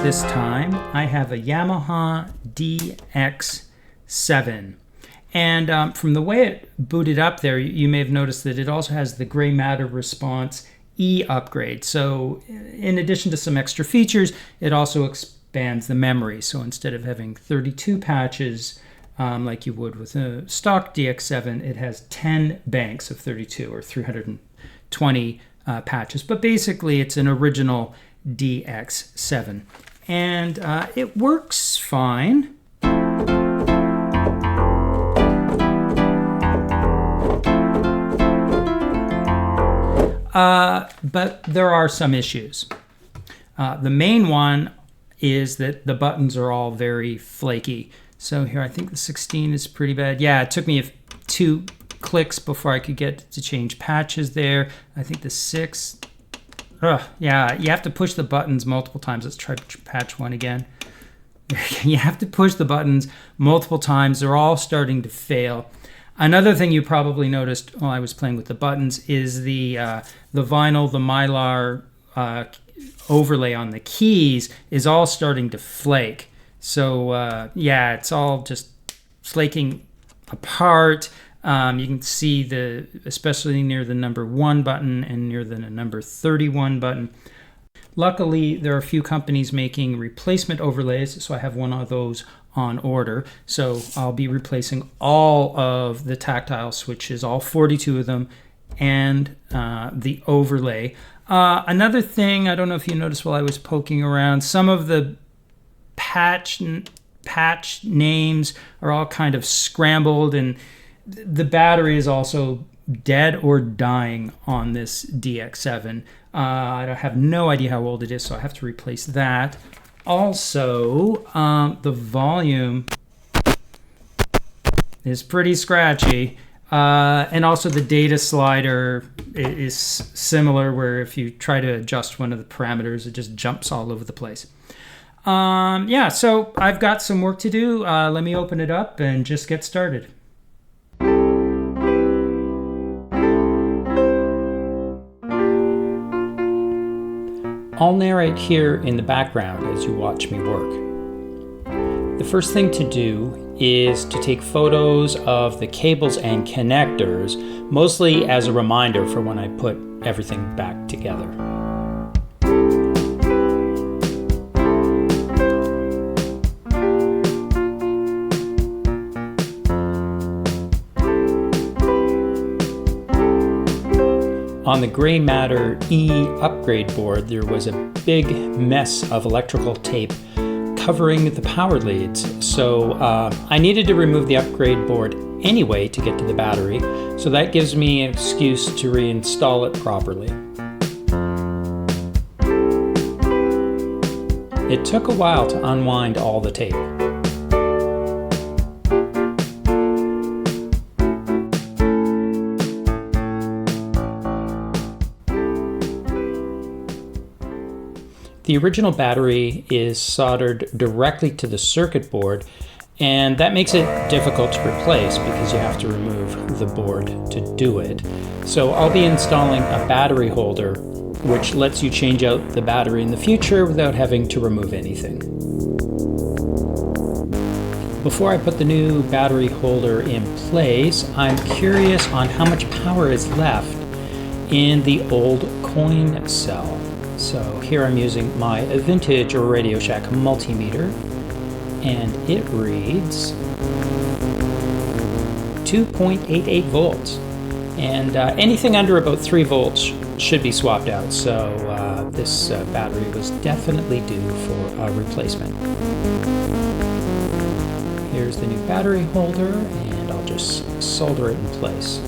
this time. I have a Yamaha DX7. And from the way it booted up there, you may have noticed that it also has the gray matter response E upgrade. So in addition to some extra features, it also expands the memory. So instead of having 32 patches like you would with a stock DX7, it has 10 banks of 32 or 320 patches. But basically, it's an original DX7. And it works fine. But there are some issues. The main one is that the buttons are all very flaky. So here, I think the 16 is pretty bad. Yeah, it took me 2 clicks before I could get to change patches there. I think the 6, yeah, you have to push the buttons multiple times. Let's try patch 1 again. You have to push the buttons multiple times. They're all starting to fail. Another thing you probably noticed while I was playing with the buttons is the vinyl, the mylar overlay on the keys is all starting to flake. So yeah, it's all just flaking apart. You can see especially near the number 1 button and near the number 31 button. Luckily, there are a few companies making replacement overlays, so I have one of those on order. So I'll be replacing all of the tactile switches, all 42 of them, and the overlay. Another thing, I don't know if you noticed while I was poking around, some of the patch names are all kind of scrambled, and the battery is also dead or dying on this DX7. I have no idea how old it is, so I have to replace that. Also, the volume is pretty scratchy. And also the data slider is similar, where if you try to adjust one of the parameters, it just jumps all over the place. Yeah, so I've got some work to do. Let me open it up and just get started. I'll narrate here in the background as you watch me work. The first thing to do is to take photos of the cables and connectors, mostly as a reminder for when I put everything back together. On the gray matter E upgrade board, there was a big mess of electrical tape covering the power leads. So I needed to remove the upgrade board anyway to get to the battery. So that gives me an excuse to reinstall it properly. It took a while to unwind all the tape. The original battery is soldered directly to the circuit board, and that makes it difficult to replace because you have to remove the board to do it. So I'll be installing a battery holder which lets you change out the battery in the future without having to remove anything. Before I put the new battery holder in place, I'm curious on how much power is left in the old coin cell. So here I'm using my vintage Radio Shack multimeter, and it reads 2.88 volts. And anything under about 3 volts should be swapped out. So this battery was definitely due for a replacement. Here's the new battery holder, and I'll just solder it in place.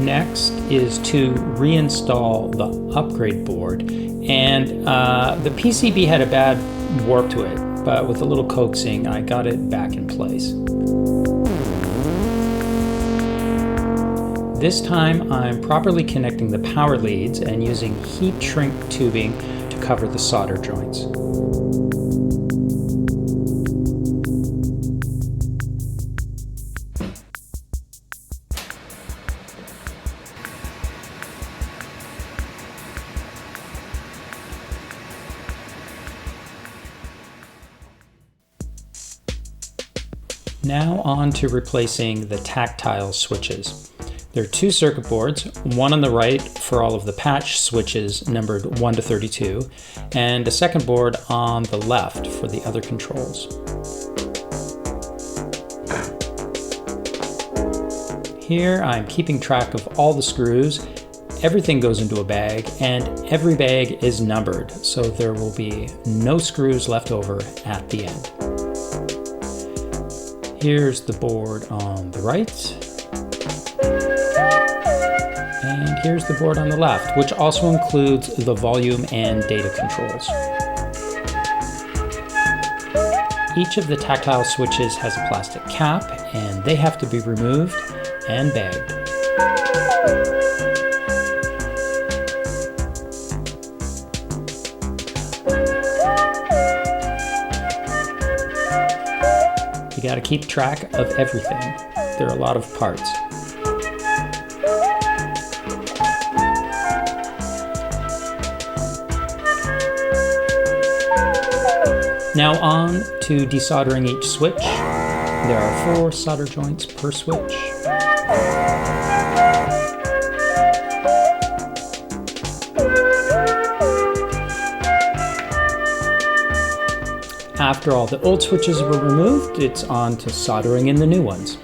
Next is to reinstall the upgrade board, and the PCB had a bad warp to it, but with a little coaxing I got it back in place. This time I'm properly connecting the power leads and using heat shrink tubing to cover the solder joints. Now on to replacing the tactile switches. There are two circuit boards, one on the right for all of the patch switches numbered 1 to 32, and a second board on the left for the other controls. Here I'm keeping track of all the screws. Everything goes into a bag, and every bag is numbered, so there will be no screws left over at the end. Here's the board on the right, and here's the board on the left, which also includes the volume and data controls. Each of the tactile switches has a plastic cap, and they have to be removed and bagged. You got to keep track of everything. There are a lot of parts. Now on to desoldering each switch. There are 4 solder joints per switch. After all the old switches were removed, it's on to soldering in the new ones.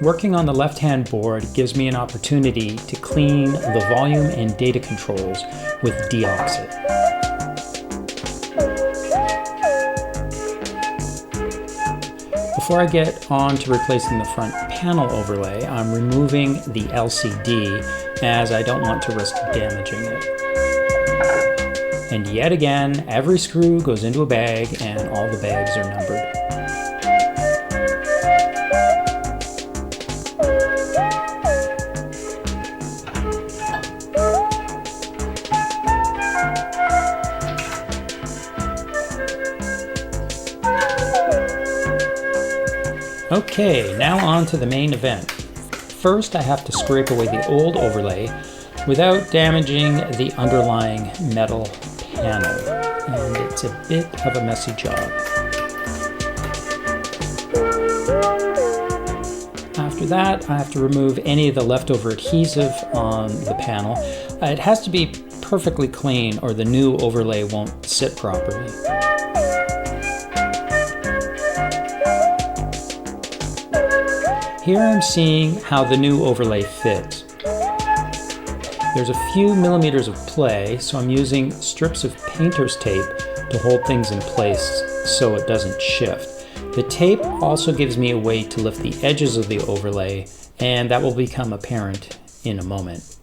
Working on the left-hand board gives me an opportunity to clean the volume and data controls with deoxit. Before I get on to replacing the front panel overlay, I'm removing the LCD as I don't want to risk damaging it. And yet again, every screw goes into a bag and all the bags are numbered. Okay, now on to the main event. First, I have to scrape away the old overlay without damaging the underlying metal panel, and it's a bit of a messy job. After that, I have to remove any of the leftover adhesive on the panel. It has to be perfectly clean or the new overlay won't sit properly. Here I'm seeing how the new overlay fits. There's a few millimeters of play, so I'm using strips of painter's tape to hold things in place so it doesn't shift. The tape also gives me a way to lift the edges of the overlay, and that will become apparent in a moment.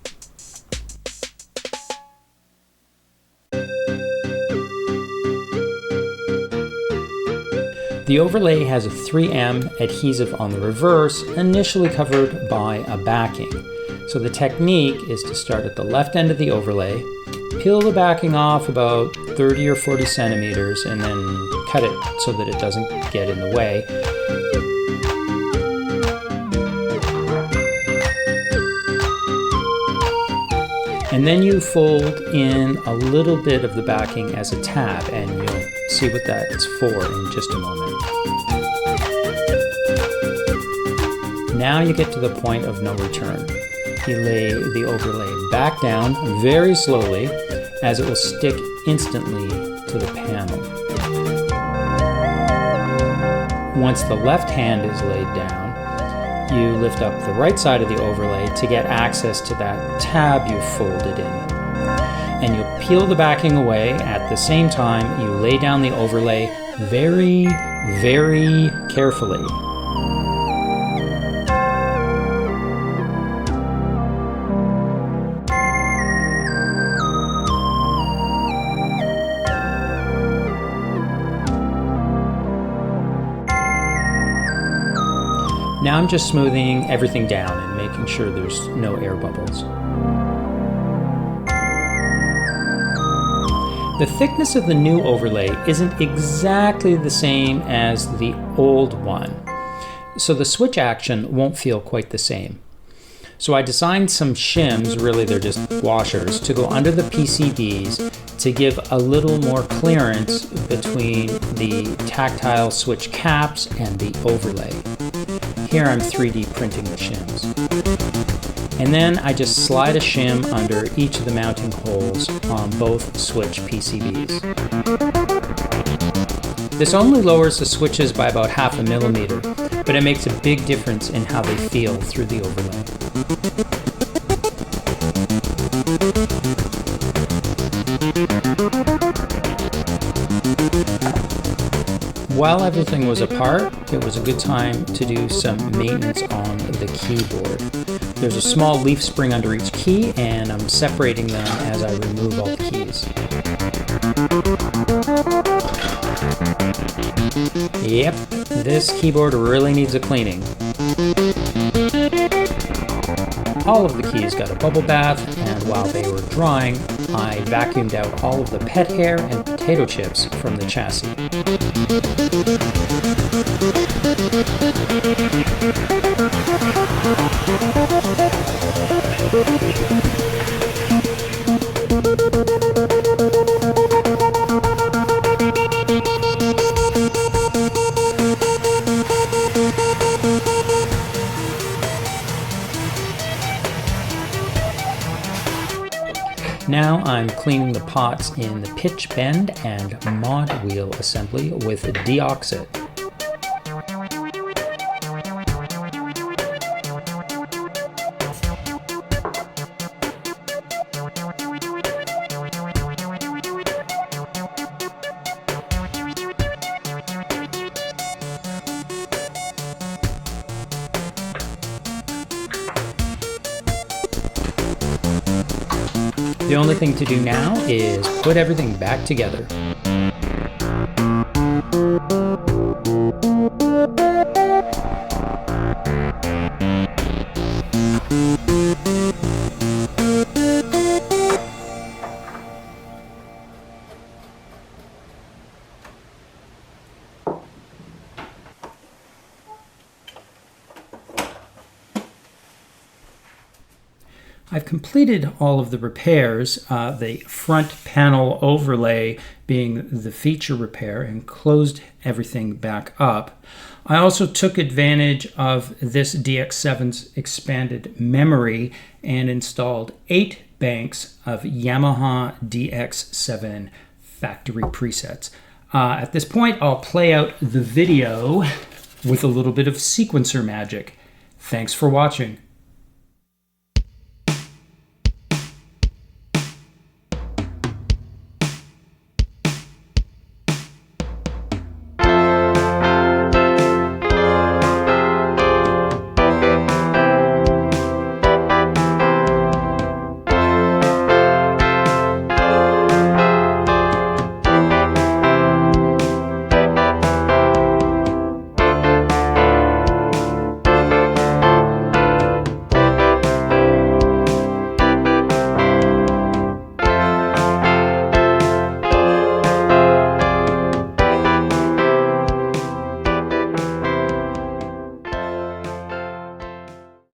The overlay has a 3M adhesive on the reverse, initially covered by a backing. So the technique is to start at the left end of the overlay, peel the backing off about 30 or 40 centimeters, and then cut it so that it doesn't get in the way. And then you fold in a little bit of the backing as a tab, and you'll see what that's for in just a moment. Now you get to the point of no return. You lay the overlay back down very slowly, as it will stick instantly to the panel. Once the left hand is laid down, you lift up the right side of the overlay to get access to that tab you folded in. and you'll peel the backing away. At the same time, you lay down the overlay very, very carefully. Now I'm just smoothing everything down and making sure there's no air bubbles. The thickness of the new overlay isn't exactly the same as the old one, so the switch action won't feel quite the same. So I designed some shims, really they're just washers, to go under the PCBs to give a little more clearance between the tactile switch caps and the overlay. Here I'm 3D printing the shims. And then I just slide a shim under each of the mounting holes on both switch PCBs. This only lowers the switches by about 0.5 millimeter, but it makes a big difference in how they feel through the overlay. While everything was apart, it was a good time to do some maintenance on the keyboard. There's a small leaf spring under each key, and I'm separating them as I remove all the keys. Yep, this keyboard really needs a cleaning. All of the keys got a bubble bath, and while they were drying, I vacuumed out all of the pet hair and potato chips from the chassis. Now I'm cleaning the pots in the pitch bend and mod wheel assembly with deoxit. The only thing to do now is put everything back together. I've completed all of the repairs, the front panel overlay being the feature repair, and closed everything back up. I also took advantage of this DX7's expanded memory and installed 8 banks of Yamaha DX7 factory presets. At this point, I'll play out the video with a little bit of sequencer magic. Thanks for watching.